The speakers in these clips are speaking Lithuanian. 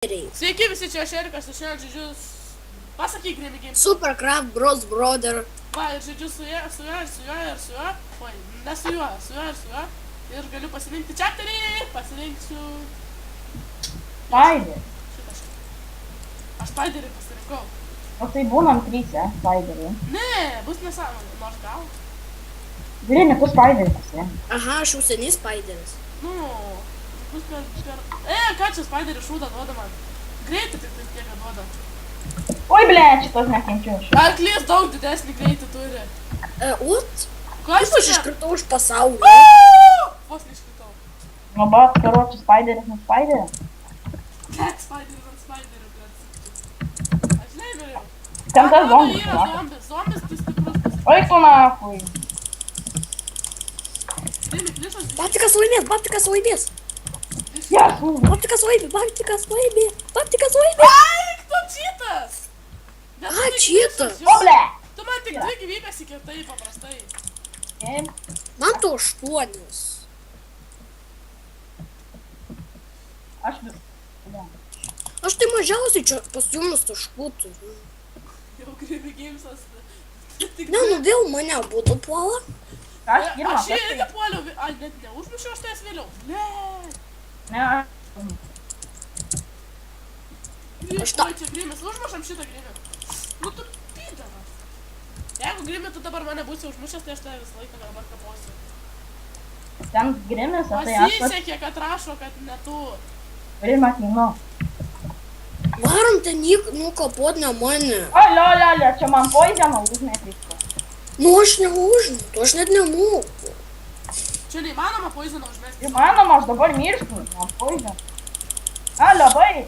Sveiki visi, čia aš Erikas, aš šiandien žaidžiu, pasakyk Gremigame. Supercraft Bros Brother. Va, ir žaidžiu su juo, oi, ne su juo, ir galiu pasirinkti chapterį, pasirinksiu... Spider. Aš Spiderį pasirinkau. O tai būnam tryse, Spiderį. Ne, bus nesąmonė, nors gal. Grini, tu Spiderį pasirink. Aha, aš jau seniai Spideris. Nu, bus per... ką čia Spiderį šūdą duoda man? Greitį tik tai tiek duoda. Oi, ble, šitos nekenčiu aš. Arklys daug didesnį greitį turi. What? Kas Kaip aš čia? iškritau iš pasaulio? Vos neiškritau. Nu, bet, karoči, Spideris nuo Spiderio. Ket Spideris ant Spiderio, bet... Aš neįveriau. Ten tas zombis. Yra zombis, zombis tai stiprus. Oi, tu nafui. Dėmi, klišas. Baptikas laimės, Baptikas laimės. Jas, Baptikas laimė, Baptikas laimė, Baptikas laimė. Ai, tu čytas. Čytas. O, ble. Tu man tik 2 gyvybės įkirtai paprastai. Man to 8. Aš vis. Aš tai mažiausiai čia pas jumis taškų turiu. Jau Gremigamesas. Ne, nu vėl mane būtų puola. Aš pirmą. Aš jį irgi puoliau, ai, net neužmušiau aš ties vėliau. Ne. Ne, Aš tą- Oi, čia Grimis, užmušam šitą Grimį. Nu tu pydaras. Jeigu Grimi, tu dabar mane būsi užmušęs, tai aš tave visą laiką dabar kaposiu. ten Grimis, o tai aš pats Pasisekė, kad rašo, kad ne tu. pirmą kinu. Varom ten jį nukapot ne mane. O, liolio, čia man poizėma užmėtysko. Nu aš neužmetu, aš net nemoku. Čia neįmanoma poizoną užmesti. Įmanoma, aš dabar mirštu, man poizėma. Alio, bai.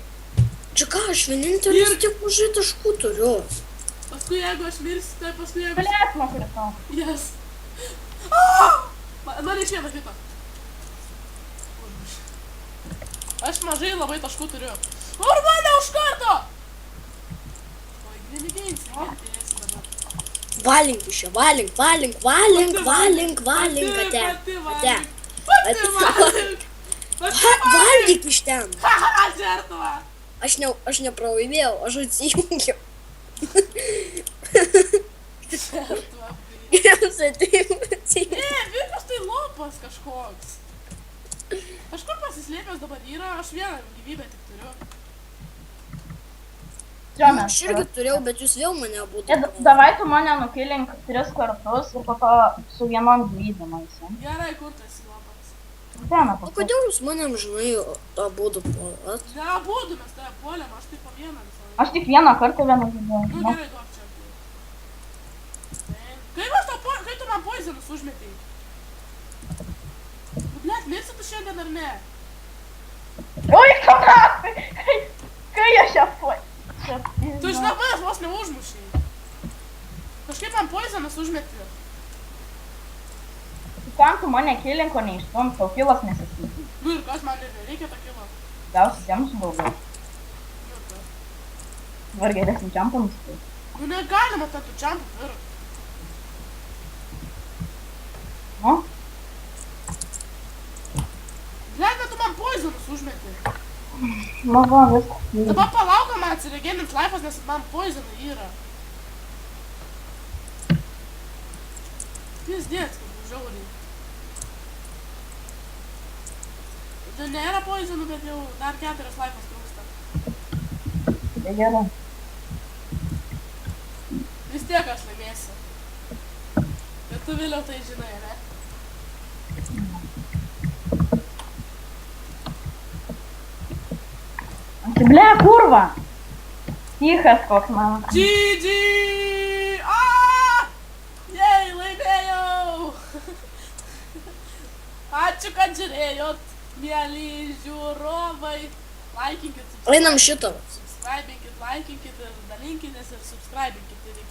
Čia ką, aš vienintelis tik mažai taškų turiu. Paskui jeigu aš mirsiu, tai paskui jeigu... Blėt, man kritau. Yes. Man iš vieną kitą. Aš mažai labai taškų turiu. Ar mane už karto? Oi, Gremigames, nekentėsi dabar. Valink iš čia, valink, ate. Pati valink. Valgyk iš ten. Haha, žertva. Aš nepralaimėjau, aš atsijungiau. Žertva. Geriausiai taip atsijungiau. Ne, Vikas tai lopas kažkoks. Kažkur pasislėpęs dabar yra, aš vieną gyvybę tik turiu. Čia mes. Aš irgi turėjau, bet jūs vėl mane būtų. Davai tu mane nukilink 3 kartus ir po to su vienom gyvybėm eisim. Gerai, kur tu esi lopas? Ten, O kodėl jūs manem žinai abudu puolat? Ne, abudu mes tave puolėm, aš tai po vieną visą laiką. Aš tik vieną kartą vieną gyvybę. Nu gerai, duok čia. Kaip tu man poizonus užmetei? Nu, blet, mirsi tu šiandien ar ne? Oi, kamratai! Kai aš ją fuoj. Tu iš nabas vos neužmušiai. Kažkaip man poizonus užmeti. Kam tu mane kilink, o neišstum, tau kilas nesiskytų. Nu ir kas man nereikia to kilo? Gal sitiems daugiau. Nu ir kas? Var geresnį čiampą nusipirkti. Nu negalima ten tų čiampų pirkt. Nu? Blet, bet tu man poizonus užmeti. Nu va, viskas. Dabar palauk, man atsiregenint laifas, nes man poizonai yra. Pizdėts, kaip žiauriai. Tai nėra poizonų, bet jau dar 4 laifas trūksta. Tai gerai. Vis tiek aš laimėsiu. Bet tu vėliau tai žinai, ne? Ble, kurva! Tichas koks mano. GG! Aaaa! Jei, laimėjau! Ačiū, kad žiūrėjot, mieli žiūrovai. Laikinkit, Einam šitą. subscribinkit, laikinkit ir dalinkitės ir subscribinkit.